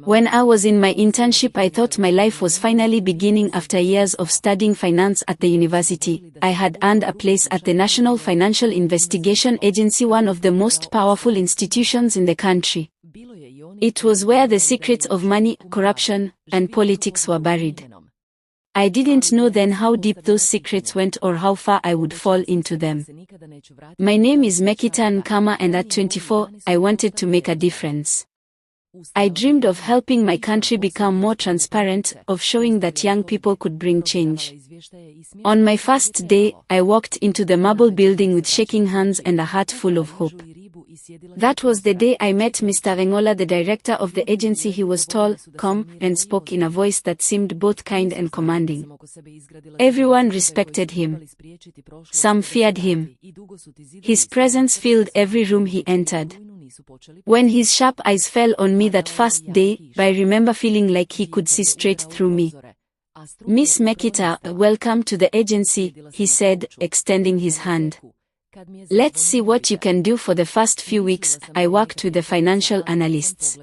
When I was in my internship, I thought my life was finally beginning after years of studying finance at the university. I had earned a place at the National Financial Investigation Agency, one of the most powerful institutions in the country. It was where the secrets of money, corruption, and politics were buried. I didn't know then how deep those secrets went or how far I would fall into them. My name is Mekita Nkama, and at 24, I wanted to make a difference. I dreamed of helping my country become more transparent, of showing that young people could bring change. On my first day, I walked into the marble building with shaking hands and a heart full of hope. That was the day I met Mr. Engola, the director of the agency. He was tall, calm, and spoke in a voice that seemed both kind and commanding. Everyone respected him. Some feared him. His presence filled every room he entered. When his sharp eyes fell on me that first day, I remember feeling like he could see straight through me. "Miss Mekita, welcome to the agency," he said, extending his hand. "Let's see what you can do." For the first few weeks, I worked with the financial analysts.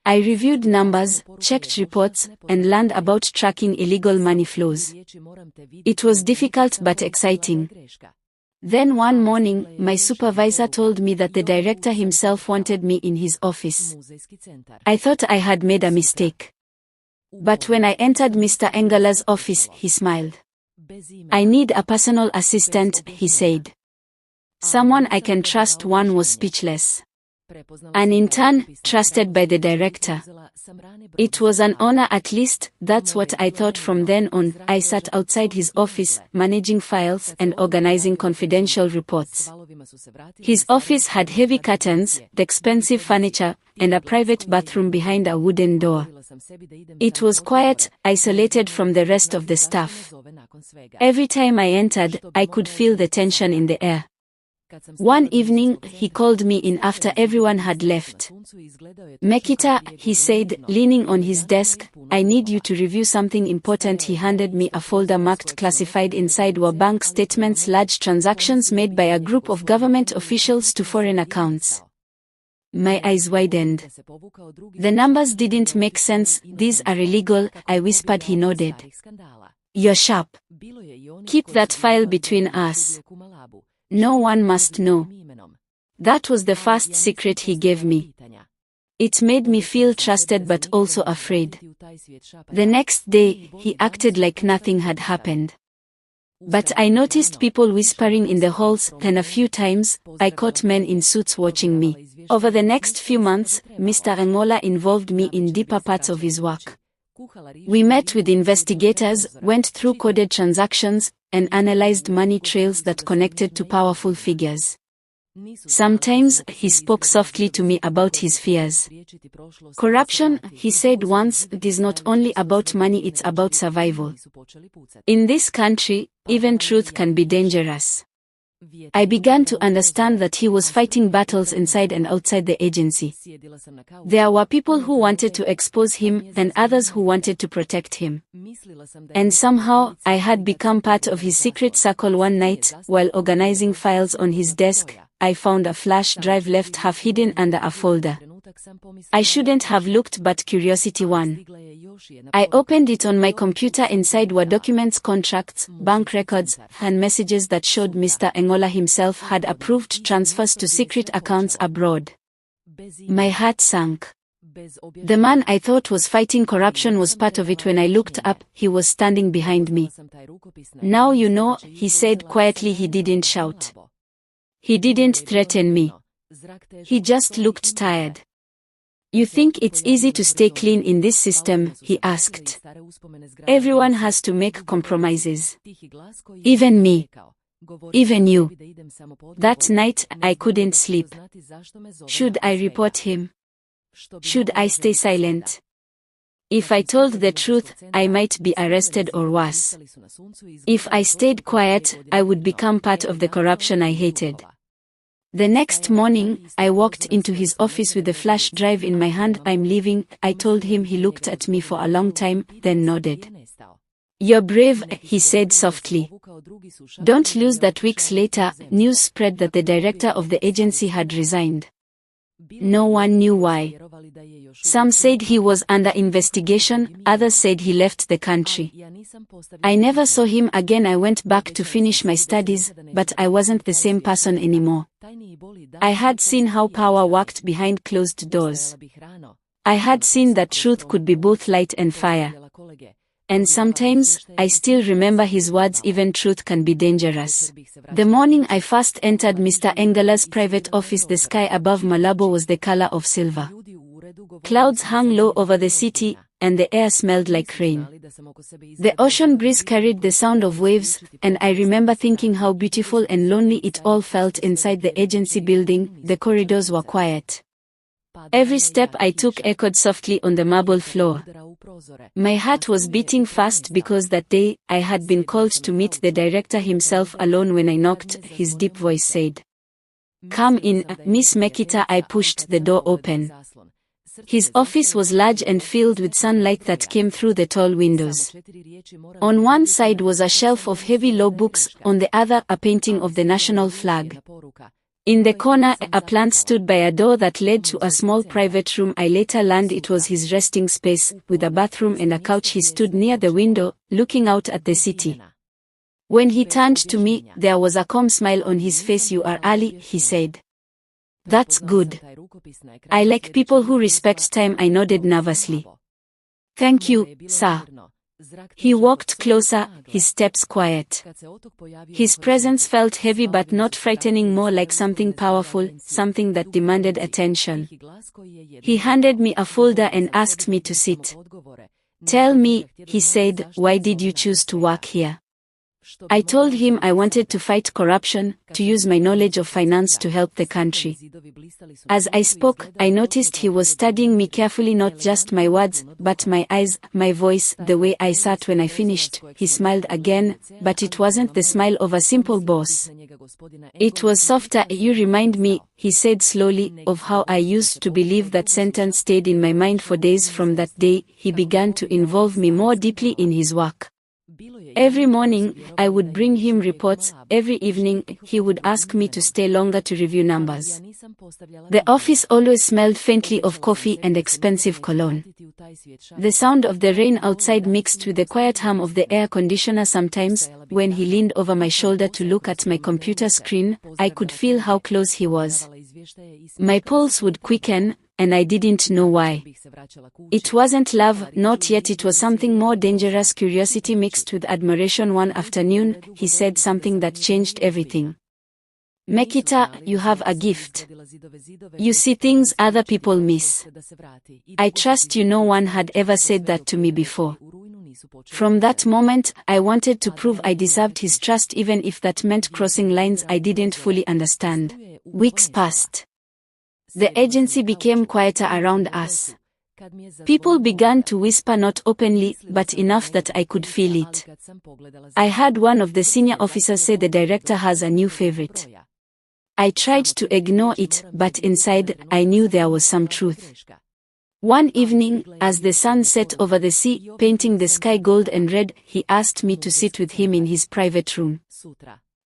I reviewed numbers, checked reports, and learned about tracking illegal money flows. It was difficult but exciting. Then one morning, my supervisor told me that the director himself wanted me in his office. I thought I had made a mistake. But when I entered Mr. Engola's office, he smiled. "I need a personal assistant," he said. "Someone I can trust." One was speechless. An intern, trusted by the director. It was an honor, at least, that's what I thought. From then on, I sat outside his office, managing files and organizing confidential reports. His office had heavy curtains, expensive furniture, and a private bathroom behind a wooden door. It was quiet, isolated from the rest of the staff. Every time I entered, I could feel the tension in the air. One evening, he called me in after everyone had left. "Mekita," he said, leaning on his desk, "I need you to review something important." He handed me a folder marked classified. Inside were bank statements, large transactions made by a group of government officials to foreign accounts. My eyes widened. The numbers didn't make sense. "These are illegal," I whispered. He nodded. "You're sharp. Keep that file between us. No one must know." That was the first secret he gave me. It made me feel trusted but also afraid. The next day, he acted like nothing had happened. But I noticed people whispering in the halls, and a few times, I caught men in suits watching me. Over the next few months, Mr. Engola involved me in deeper parts of his work. We met with investigators, went through coded transactions, and analyzed money trails that connected to powerful figures. Sometimes, he spoke softly to me about his fears. "Corruption," he said once, "it is not only about money, it's about survival. In this country, even truth can be dangerous." I began to understand that he was fighting battles inside and outside the agency. There were people who wanted to expose him, and others who wanted to protect him. And somehow, I had become part of his secret circle. One night, while organizing files on his desk, I found a flash drive left half hidden under a folder. I shouldn't have looked, but curiosity won. I opened it. On my computer inside were documents, contracts, bank records, and messages that showed Mr. Engola himself had approved transfers to secret accounts abroad. My heart sank. The man I thought was fighting corruption was part of it. When I looked up, he was standing behind me. "Now you know," he said quietly. He didn't shout. He didn't threaten me. He just looked tired. "You think it's easy to stay clean in this system?" he asked. "Everyone has to make compromises. Even me. Even you." That night, I couldn't sleep. Should I report him? Should I stay silent? If I told the truth, I might be arrested or worse. If I stayed quiet, I would become part of the corruption I hated. The next morning, I walked into his office with the flash drive in my hand. "I'm leaving," I told him. He looked at me for a long time, then nodded. "You're brave," he said softly. "Don't lose that." Weeks later, news spread that the director of the agency had resigned. No one knew why. Some said he was under investigation, others said he left the country. I never saw him again. I went back to finish my studies, but I wasn't the same person anymore. I had seen how power worked behind closed doors. I had seen that truth could be both light and fire. And sometimes, I still remember his words, even truth can be dangerous. The morning I first entered Mr. Engela's private office, the sky above Malabo was the color of silver. Clouds hung low over the city, and the air smelled like rain. The ocean breeze carried the sound of waves, and I remember thinking how beautiful and lonely it all felt inside the agency building. The corridors were quiet. Every step I took echoed softly on the marble floor. My heart was beating fast because that day, I had been called to meet the director himself. Alone when I knocked, his deep voice said, "Come in, Miss Mekita." I pushed the door open. His office was large and filled with sunlight that came through the tall windows. On one side was a shelf of heavy law books, on the other a painting of the national flag. In the corner, a plant stood by a door that led to a small private room. I later learned it was his resting space, with a bathroom and a couch. He stood near the window, looking out at the city. When he turned to me, there was a calm smile on his face. "You are early," he said. "That's good. I like people who respect time." I nodded nervously. "Thank you, sir." He walked closer, his steps quiet. His presence felt heavy but not frightening, more like something powerful, something that demanded attention. He handed me a folder and asked me to sit. "Tell me," he said, "why did you choose to work here?" I told him I wanted to fight corruption, to use my knowledge of finance to help the country. As I spoke, I noticed he was studying me carefully, not just my words, but my eyes, my voice, the way I sat. When I finished, he smiled again, but it wasn't the smile of a simple boss. It was softer. "You remind me," he said slowly, "of how I used to believe." That sentence stayed in my mind for days. From that day, he began to involve me more deeply in his work. Every morning, I would bring him reports. Every evening, he would ask me to stay longer to review numbers. The office always smelled faintly of coffee and expensive cologne. The sound of the rain outside mixed with the quiet hum of the air conditioner. Sometimes, when he leaned over my shoulder to look at my computer screen, I could feel how close he was. My pulse would quicken, and I didn't know why. It wasn't love, not yet. It was something more dangerous, curiosity mixed with admiration. One afternoon, he said something that changed everything. "Mekita, you have a gift. You see things other people miss. I trust you." No one had ever said that to me before. From that moment, I wanted to prove I deserved his trust, even if that meant crossing lines I didn't fully understand. Weeks passed. The agency became quieter around us. People began to whisper, not openly, but enough that I could feel it. I heard one of the senior officers say, "The director has a new favorite." I tried to ignore it, but inside, I knew there was some truth. One evening, as the sun set over the sea, painting the sky gold and red, he asked me to sit with him in his private room.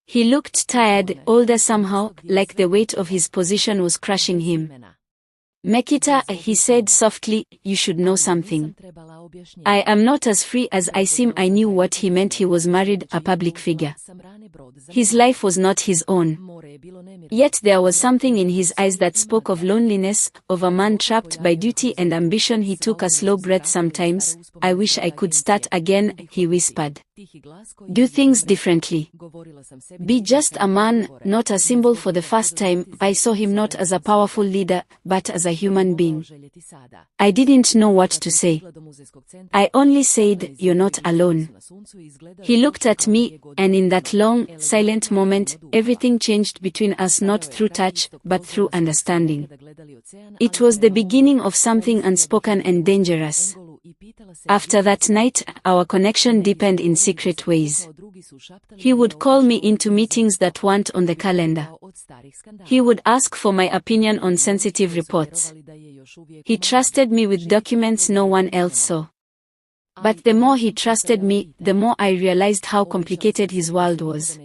He looked tired, older somehow, like the weight of his position was crushing him. "Mekita," he said softly, "you should know something. I am not as free as I seem." I knew what he meant. He was married, a public figure. His life was not his own. Yet there was something in his eyes that spoke of loneliness, of a man trapped by duty and ambition. He took a slow breath. "Sometimes, I wish I could start again," he whispered. "Do things differently. Be just a man, not a symbol." For the first time, I saw him not as a powerful leader, but as a human being. I didn't know what to say. I only said, "You're not alone." He looked at me, and in that long, silent moment, everything changed between us, not through touch, but through understanding. It was the beginning of something unspoken and dangerous. After that night, our connection deepened in secret ways. He would call me into meetings that weren't on the calendar. He would ask for my opinion on sensitive reports. He trusted me with documents no one else saw. But the more he trusted me, the more I realized how complicated his world was.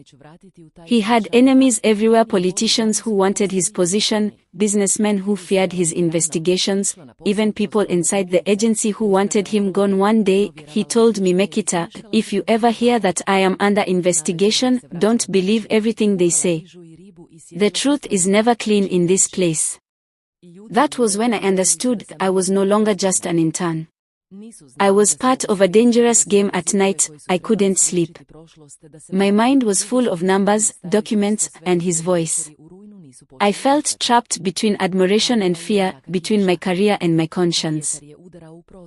He had enemies everywhere, politicians who wanted his position, businessmen who feared his investigations, even people inside the agency who wanted him gone. One day, he told me, Mekita, if you ever hear that I am under investigation, don't believe everything they say. The truth is never clean in this place. That was when I understood I was no longer just an intern. I was part of a dangerous game. At night, I couldn't sleep. My mind was full of numbers, documents, and his voice. I felt trapped between admiration and fear, between my career and my conscience.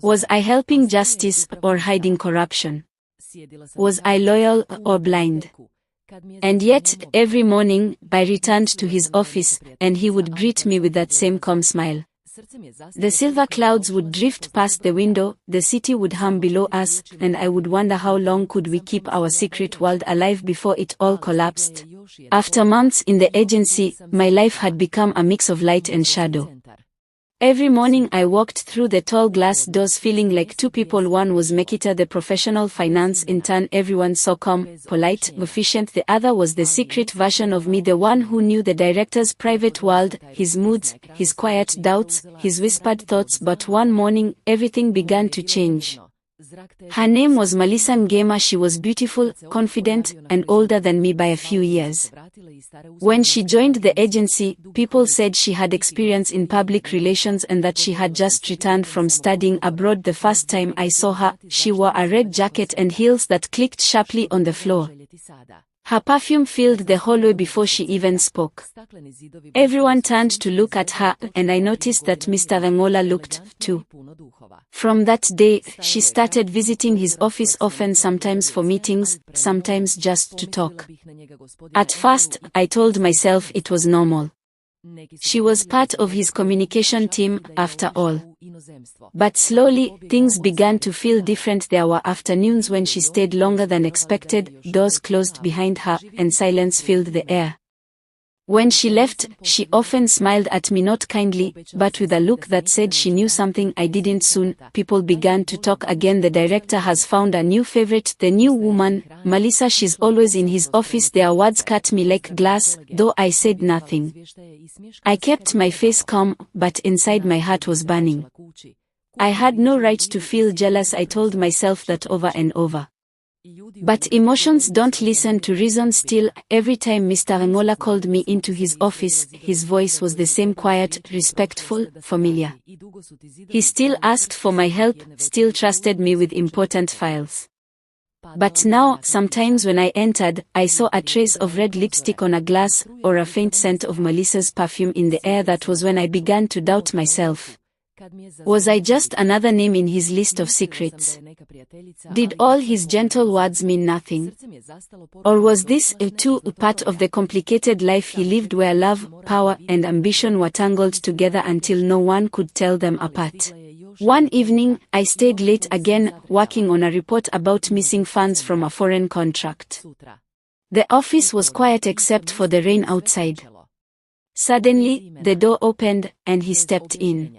Was I helping justice or hiding corruption? Was I loyal or blind? And yet, every morning, I returned to his office, and he would greet me with that same calm smile. The silver clouds would drift past the window, the city would hum below us, and I would wonder how long could we keep our secret world alive before it all collapsed. After months in the agency, my life had become a mix of light and shadow. Every morning I walked through the tall glass doors feeling like two people. One was Mekita, the professional finance intern everyone saw calm, polite, efficient. The other was the secret version of me, the one who knew the director's private world, his moods, his quiet doubts, his whispered thoughts. But one morning, everything began to change. Her name was Melissa Ngema. She was beautiful, confident, and older than me by a few years. When she joined the agency, people said she had experience in public relations and that she had just returned from studying abroad. The first time I saw her, she wore a red jacket and heels that clicked sharply on the floor. Her perfume filled the hallway before she even spoke. Everyone turned to look at her, and I noticed that Mr. Rangola looked, too. From that day, she started visiting his office often, sometimes for meetings, sometimes just to talk. At first, I told myself it was normal. She was part of his communication team, after all. But slowly, things began to feel different. There were afternoons when she stayed longer than expected, doors closed behind her, and silence filled the air. When she left, she often smiled at me, not kindly, but with a look that said she knew something I didn't. Soon, people began to talk again. The director has found a new favorite, the new woman, Melissa. She's always in his office. Their words cut me like glass, though I said nothing. I kept my face calm, but inside my heart was burning. I had no right to feel jealous. I told myself that over and over. But emotions don't listen to reason. Still, every time Mr. Rangola called me into his office, his voice was the same, quiet, respectful, familiar. He still asked for my help, still trusted me with important files. But now, sometimes when I entered, I saw a trace of red lipstick on a glass, or a faint scent of Melissa's perfume in the air. That was when I began to doubt myself. Was I just another name in his list of secrets? Did all his gentle words mean nothing? Or was this, too, part of the complicated life he lived, where love, power, and ambition were tangled together until no one could tell them apart? One evening, I stayed late again, working on a report about missing funds from a foreign contract. The office was quiet except for the rain outside. Suddenly, the door opened, and he stepped in.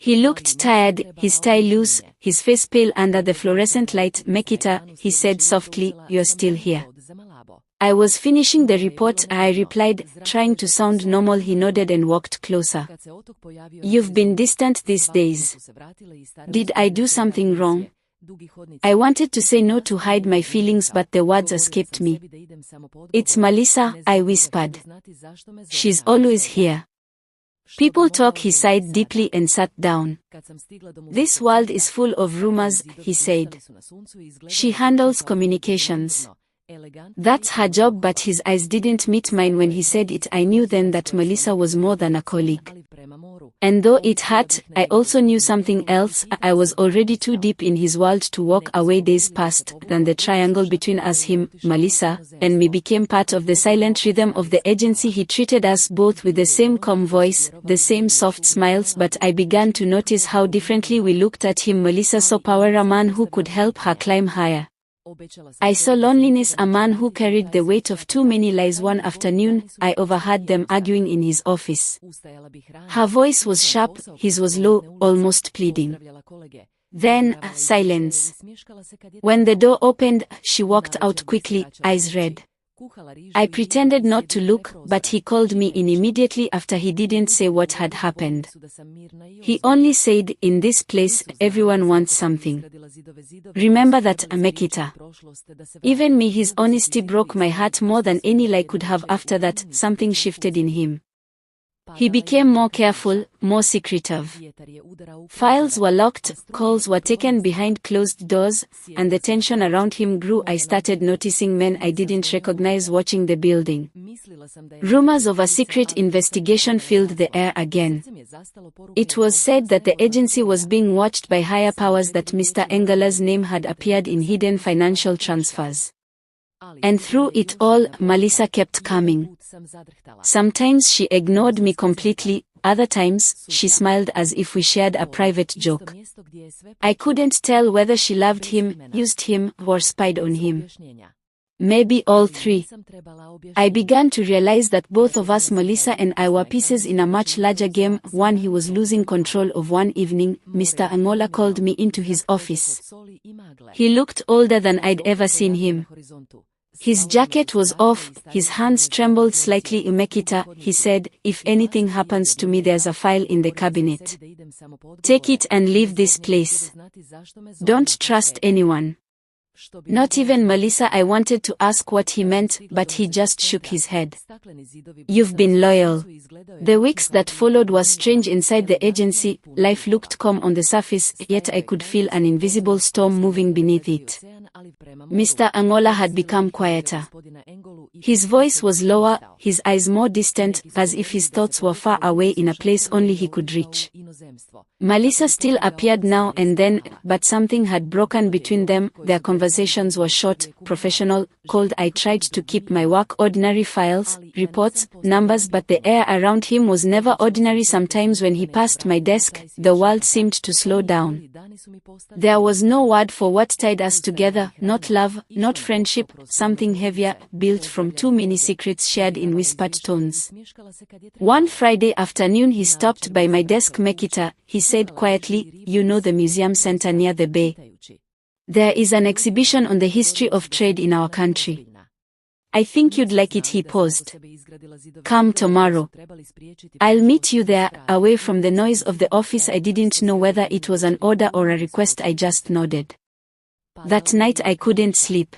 He looked tired, his tie loose, his face pale under the fluorescent light. Mekita, he said softly, you're still here. I was finishing the report, I replied, trying to sound normal. He nodded and walked closer. You've been distant these days. Did I do something wrong? I wanted to say no, to hide my feelings, but the words escaped me. It's Melissa, I whispered. She's always here. People talk. He sighed deeply and sat down. This world is full of rumors, he said. She handles communications. That's her job. But his eyes didn't meet mine when he said it. I knew then that Melissa was more than a colleague. And though it hurt, I also knew something else. I was already too deep in his world to walk away. Days passed, then the triangle between us, him, Melissa, and me, became part of the silent rhythm of the agency. He treated us both with the same calm voice, the same soft smiles, but I began to notice how differently we looked at him. Melissa saw power, a man who could help her climb higher. I saw loneliness, a man who carried the weight of too many lies. One afternoon, I overheard them arguing in his office. Her voice was sharp, his was low, almost pleading. Then, silence. When the door opened, she walked out quickly, eyes red. I pretended not to look, but he called me in immediately after. He didn't say what had happened. He only said, in this place, everyone wants something. Remember that, Mekita. Even me, his honesty broke my heart more than any lie could have. After that, something shifted in him. He became more careful, more secretive. Files were locked, calls were taken behind closed doors, and the tension around him grew. I started noticing men I didn't recognize watching the building. Rumors of a secret investigation filled the air again. It was said that the agency was being watched by higher powers, that Mr. Engela's name had appeared in hidden financial transfers. And through it all, Melissa kept coming. Sometimes she ignored me completely, other times, she smiled as if we shared a private joke. I couldn't tell whether she loved him, used him, or spied on him. Maybe all three. I began to realize that both of us, Melissa and I, were pieces in a much larger game, one he was losing control of. One evening, Mr. Angola called me into his office. He looked older than I'd ever seen him. His jacket was off, his hands trembled slightly. Mekita, he said, if anything happens to me, there's a file in the cabinet. Take it and leave this place. Don't trust anyone. Not even Melissa. I wanted to ask what he meant, but he just shook his head. You've been loyal. The weeks that followed were strange inside the agency. Life looked calm on the surface, yet I could feel an invisible storm moving beneath it. Mr. Angola had become quieter. His voice was lower, his eyes more distant, as if his thoughts were far away in a place only he could reach. Melissa still appeared now and then, but something had broken between them. Their conversations were short, professional, cold. I tried to keep my work, ordinary files, reports, numbers, but the air around him was never ordinary. Sometimes when he passed my desk, the world seemed to slow down. There was no word for what tied us together, not love, not friendship, something heavier, built from too many secrets shared in whispered tones. One Friday afternoon he stopped by my desk. Mekita, he said quietly, you know the museum center near the bay? There is an exhibition on the history of trade in our country. I think you'd like it. He paused. Come tomorrow. I'll meet you there, away from the noise of the office. I didn't know whether it was an order or a request. I just nodded. That night I couldn't sleep.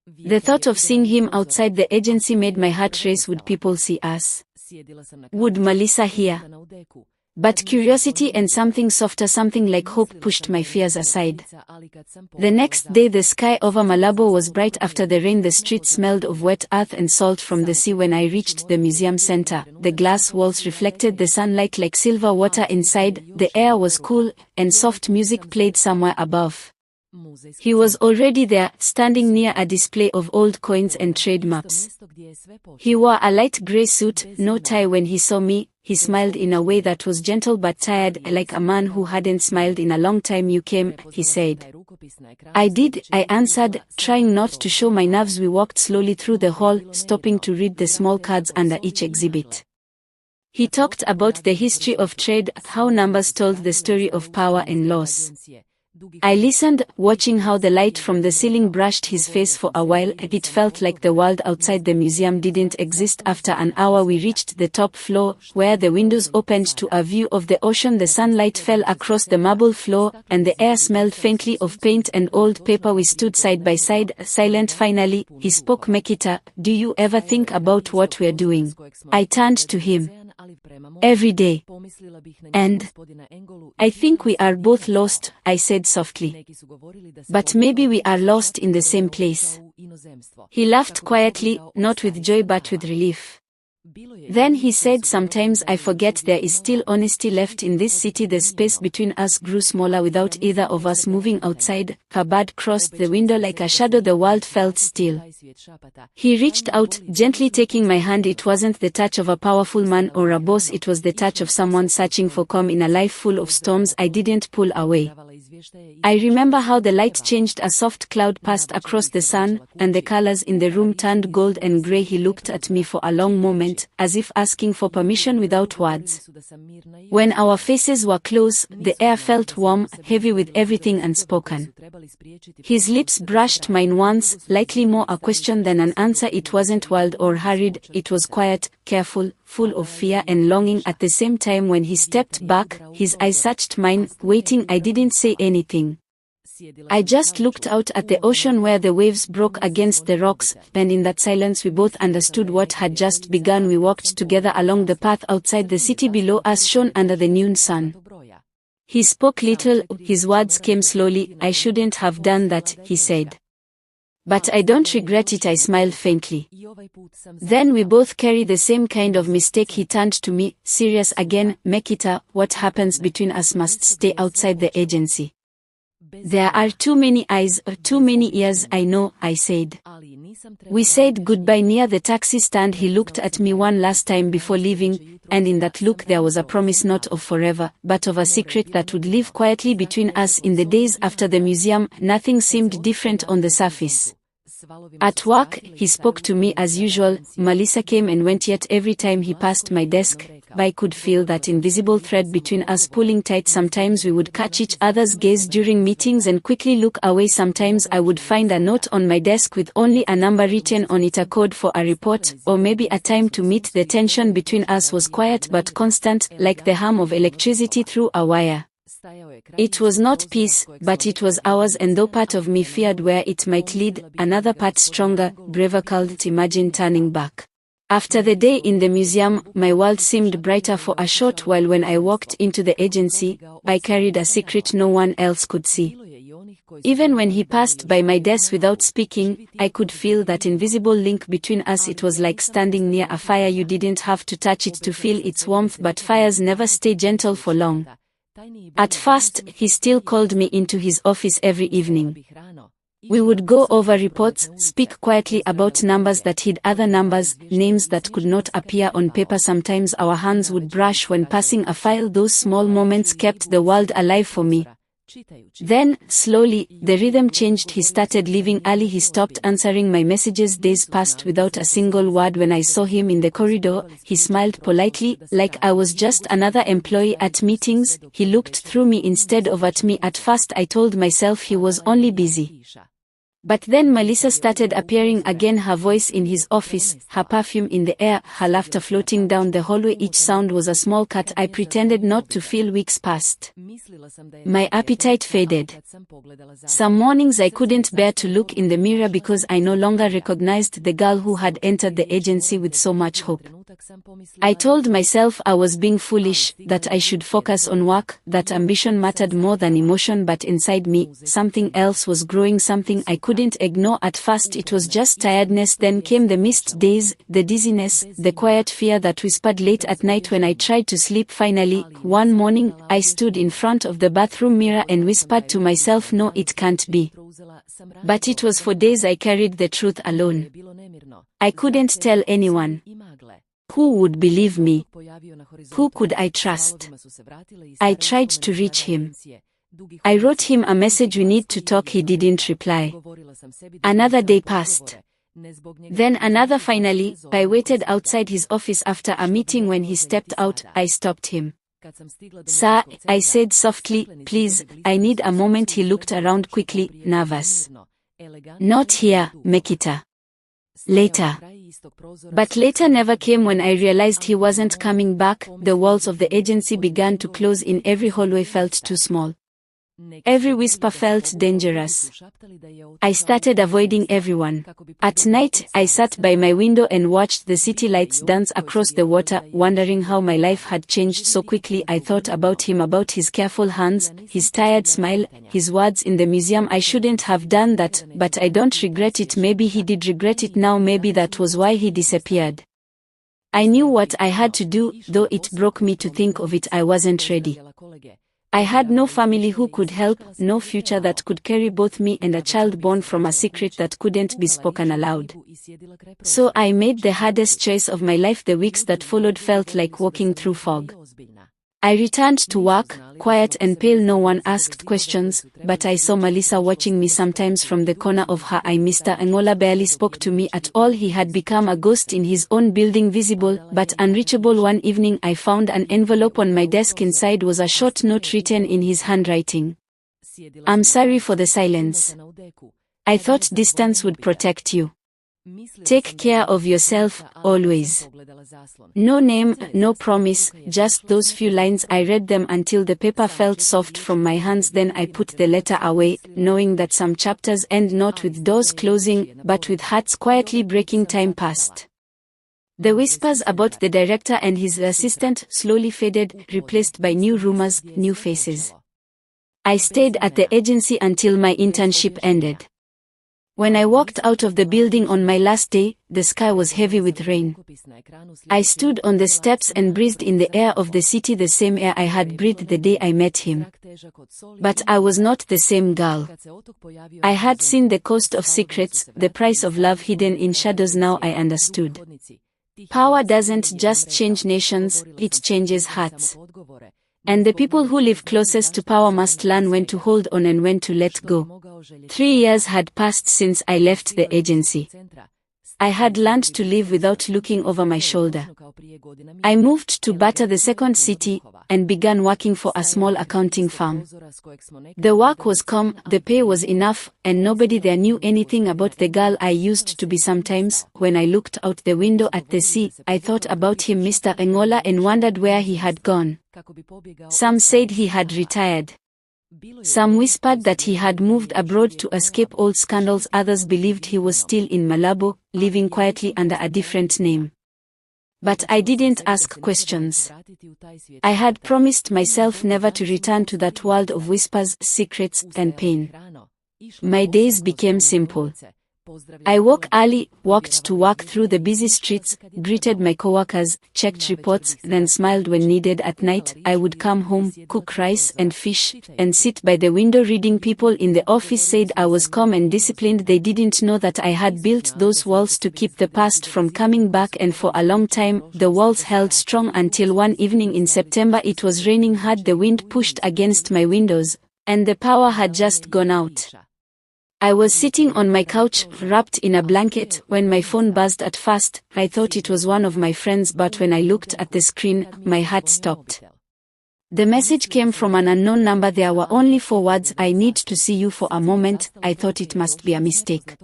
The thought of seeing him outside the agency made my heart race. Would people see us? Would Melissa hear? But curiosity and something softer, something like hope, pushed my fears aside. The next day the sky over Malabo was bright after the rain. The street smelled of wet earth and salt from the sea. When I reached the museum center, the glass walls reflected the sunlight like silver water inside. The air was cool, and soft music played somewhere above. He was already there, standing near a display of old coins and trade maps. He wore a light gray suit, no tie. When he saw me, he smiled in a way that was gentle but tired, like a man who hadn't smiled in a long time. You came, he said. I did, I answered, trying not to show my nerves. We walked slowly through the hall, stopping to read the small cards under each exhibit. He talked about the history of trade, how numbers told the story of power and loss. I listened, watching how the light from the ceiling brushed his face. For a while, it felt like the world outside the museum didn't exist. After an hour we reached the top floor, where the windows opened to a view of the ocean. The sunlight fell across the marble floor, and the air smelled faintly of paint and old paper. We stood side by side, silent. Finally, he spoke. Mekita, do you ever think about what we're doing? I turned to him. Every day. And I think we are both lost, I said softly. But maybe we are lost in the same place. He laughed quietly, not with joy but with relief. Then he said, sometimes I forget there is still honesty left in this city. The space between us grew smaller without either of us moving outside. A bird crossed the window like a shadow. The world felt still. He reached out, gently taking my hand. It wasn't the touch of a powerful man or a boss. It was the touch of someone searching for calm in a life full of storms. I didn't pull away. I remember how the light changed, a soft cloud passed across the sun, and the colors in the room turned gold and gray. He looked at me for a long moment, as if asking for permission without words. When our faces were close, the air felt warm, heavy with everything unspoken. His lips brushed mine once, likely more a question than an answer. It wasn't wild or hurried, it was quiet, careful, full of fear and longing at the same time. When he stepped back, his eyes searched mine, waiting. I didn't say anything. I just looked out at the ocean where the waves broke against the rocks, and in that silence we both understood what had just begun. We walked together along the path outside the city below us, shone under the noon sun. He spoke little, his words came slowly. I shouldn't have done that, he said. But I don't regret it, I smiled faintly. Then we both carry the same kind of mistake. He turned to me, serious again. Mekita, what happens between us must stay outside the agency. There are too many eyes, too many ears. I know, I said. We said goodbye near the taxi stand. He looked at me one last time before leaving, and in that look there was a promise not of forever, but of a secret that would live quietly between us. In the days after the museum, nothing seemed different on the surface. At work, he spoke to me as usual. Melissa came and went, yet every time he passed my desk, I could feel that invisible thread between us pulling tight. Sometimes we would catch each other's gaze during meetings and quickly look away. Sometimes I would find a note on my desk with only a number written on it, a code for a report, or maybe a time to meet. The tension between us was quiet but constant, like the hum of electricity through a wire. It was not peace, but it was ours, and though part of me feared where it might lead, another part, stronger, braver, called imagine turning back. After the day in the museum, my world seemed brighter for a short while. When I walked into the agency, I carried a secret no one else could see. Even when he passed by my desk without speaking, I could feel that invisible link between us. It was like standing near a fire. You didn't have to touch it to feel its warmth, but fires never stay gentle for long. At first, he still called me into his office every evening. We would go over reports, speak quietly about numbers that hid other numbers, names that could not appear on paper. Sometimes our hands would brush when passing a file. Those small moments kept the world alive for me. Then, slowly, the rhythm changed. He started leaving early. He stopped answering my messages. Days passed without a single word. When I saw him in the corridor, he smiled politely, like I was just another employee at meetings. He looked through me instead of at me. At first I told myself he was only busy. But then Melissa started appearing again, her voice in his office, her perfume in the air, her laughter floating down the hallway. Each sound was a small cut. I pretended not to feel. Weeks passed. My appetite faded. Some mornings I couldn't bear to look in the mirror because I no longer recognized the girl who had entered the agency with so much hope. I told myself I was being foolish, that I should focus on work, that ambition mattered more than emotion. But inside me, something else was growing, something I couldn't ignore. At first it was just tiredness, then came the missed days, the dizziness, the quiet fear that whispered late at night when I tried to sleep. Finally, one morning, I stood in front of the bathroom mirror and whispered to myself, no, it can't be. But it was. For days I carried the truth alone. I couldn't tell anyone. Who would believe me? Who could I trust? I tried to reach him. I wrote him a message, we need to talk. He didn't reply. Another day passed. Then another. Finally, I waited outside his office after a meeting. When he stepped out, I stopped him. Sir, I said softly, please, I need a moment. He looked around quickly, nervous. Not here, Mekita. Later. But later never came. When I realized he wasn't coming back, the walls of the agency began to close in. Every hallway felt too small. Every whisper felt dangerous. I started avoiding everyone. At night, I sat by my window and watched the city lights dance across the water, wondering how my life had changed so quickly. I thought about him, about his careful hands, his tired smile, his words in the museum. I shouldn't have done that, but I don't regret it. Maybe he did regret it now. Maybe that was why he disappeared. I knew what I had to do, though it broke me to think of it. I wasn't ready. I had no family who could help, no future that could carry both me and a child born from a secret that couldn't be spoken aloud. So I made the hardest choice of my life. The weeks that followed felt like walking through fog. I returned to work, quiet and pale. No one asked questions, but I saw Melissa watching me sometimes from the corner of her eye. Mr. Angola barely spoke to me at all. He had become a ghost in his own building, visible but unreachable. One evening I found an envelope on my desk. Inside was a short note written in his handwriting. "I'm sorry for the silence. I thought distance would protect you. Take care of yourself, always." No name, no promise, just those few lines. I read them until the paper felt soft from my hands. Then I put the letter away, knowing that some chapters end not with doors closing, but with hearts quietly breaking. Time passed. The whispers about the director and his assistant slowly faded, replaced by new rumors, new faces. I stayed at the agency until my internship ended. When I walked out of the building on my last day, the sky was heavy with rain. I stood on the steps and breathed in the air of the city, the same air I had breathed the day I met him. But I was not the same girl. I had seen the cost of secrets, the price of love hidden in shadows. Now I understood. Power doesn't just change nations, it changes hearts. And the people who live closest to power must learn when to hold on and when to let go. 3 years had passed since I left the agency. I had learned to live without looking over my shoulder. I moved to Bata, the second city, and began working for a small accounting firm. The work was calm, the pay was enough, and nobody there knew anything about the girl I used to be. Sometimes, when I looked out the window at the sea, I thought about him, Mr. Angola, and wondered where he had gone. Some said he had retired. Some whispered that he had moved abroad to escape old scandals. Others believed he was still in Malabo, living quietly under a different name. But I didn't ask questions. I had promised myself never to return to that world of whispers, secrets, and pain. My days became simple. I woke early, walked to work through the busy streets, greeted my coworkers, checked reports, then smiled when needed. At night, I would come home, cook rice and fish, and sit by the window reading. People in the office said I was calm and disciplined. They didn't know that I had built those walls to keep the past from coming back, and for a long time, the walls held strong until one evening in September. It was raining hard, the wind pushed against my windows, and the power had just gone out. I was sitting on my couch, wrapped in a blanket, when my phone buzzed. At first, I thought it was one of my friends, but when I looked at the screen, my heart stopped. The message came from an unknown number. There were only 4 words: "I need to see you." For a moment, I thought it must be a mistake.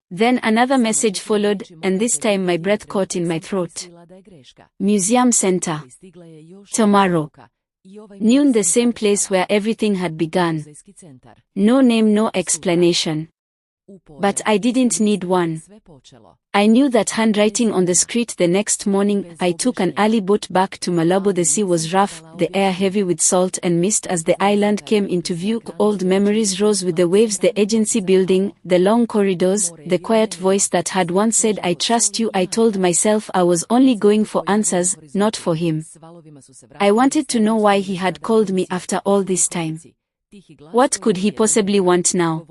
Then another message followed, and this time my breath caught in my throat. "Museum Center. Tomorrow. Noon, the same place where everything had begun. No name, no explanation. But I didn't need one. I knew that handwriting on the street. The next morning, I took an early boat back to Malabo. The sea was rough, the air heavy with salt and mist. As the island came into view, old memories rose with the waves. The agency building, the long corridors, the quiet voice that had once said, "I trust you." I told myself I was only going for answers, not for him. I wanted to know why he had called me after all this time. What could he possibly want now?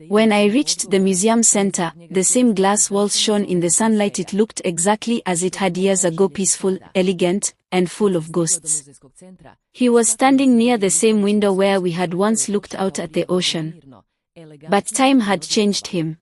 When I reached the museum center, the same glass walls shone in the sunlight. It looked exactly as it had years ago, peaceful, elegant, and full of ghosts. He was standing near the same window where we had once looked out at the ocean. But time had changed him.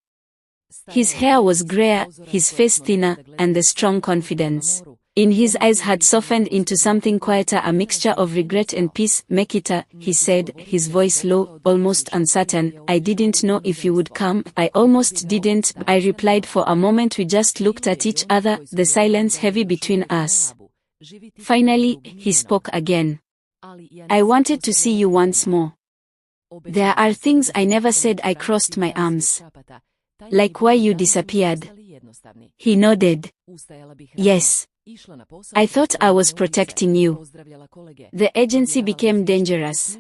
His hair was grayer, his face thinner, and the strong confidence in his eyes had softened into something quieter, a mixture of regret and peace. "Mekita," he said, his voice low, almost uncertain, "I didn't know if you would come." "I almost didn't," I replied. For a moment we just looked at each other, the silence heavy between us. Finally, he spoke again. "I wanted to see you once more. There are things I never said." I crossed my arms. "Like why you disappeared?" He nodded. "Yes. I thought I was protecting you. The agency became dangerous.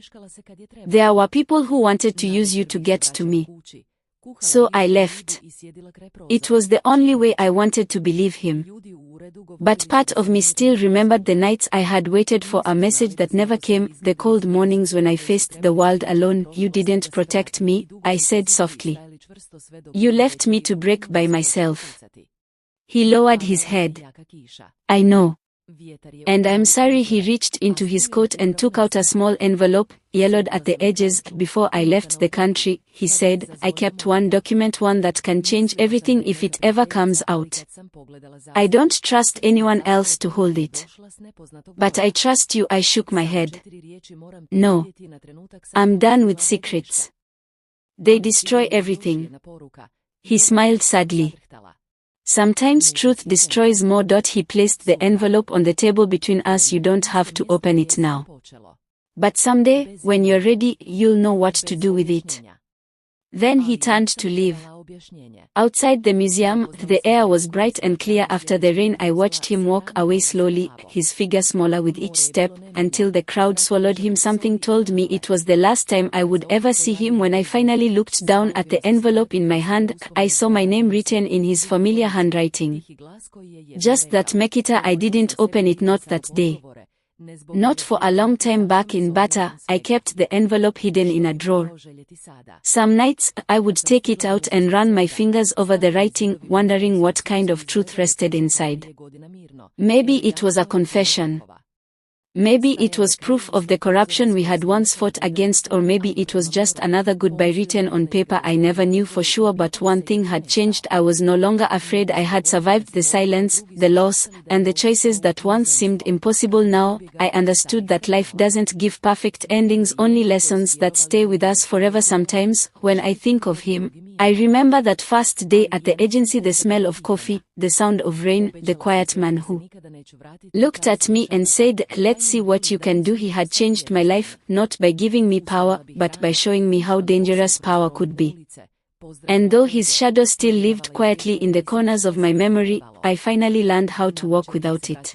There were people who wanted to use you to get to me. So I left. It was the only way." I wanted to believe him. But part of me still remembered the nights I had waited for a message that never came, the cold mornings when I faced the world alone. "You didn't protect me," I said softly. "You left me to break by myself." He lowered his head. "I know. And I'm sorry. He reached into his coat and took out a small envelope, yellowed at the edges. Before I left the country, he said, I kept one document, one that can change everything if it ever comes out. I don't trust anyone else to hold it. But I trust you. I shook my head. No. I'm done with secrets. They destroy everything. He smiled sadly. Sometimes truth destroys more. He placed the envelope on the table between us. You don't have to open it now. But someday, when you're ready, you'll know what to do with it. Then he turned to leave. Outside the museum, the air was bright and clear after the rain. I watched him walk away slowly, his figure smaller with each step, until the crowd swallowed him. Something told me it was the last time I would ever see him. When I finally looked down at the envelope in my hand, I saw my name written in his familiar handwriting. Just that Mekita. I didn't open it, not that day. Not for a long time. Back in Bata, I kept the envelope hidden in a drawer. Some nights, I would take it out and run my fingers over the writing, wondering what kind of truth rested inside. Maybe it was a confession. Maybe it was proof of the corruption we had once fought against, or maybe it was just another goodbye written on paper. I never knew for sure, but one thing had changed. I was no longer afraid. I had survived the silence, the loss, and the choices that once seemed impossible. Now, I understood that life doesn't give perfect endings, only lessons that stay with us forever. Sometimes, when I think of him, I remember that first day at the agency, the smell of coffee, the sound of rain, the quiet man who looked at me and said, let's see what you can do. He had changed my life, not by giving me power, but by showing me how dangerous power could be. And though his shadow still lived quietly in the corners of my memory, I finally learned how to walk without it.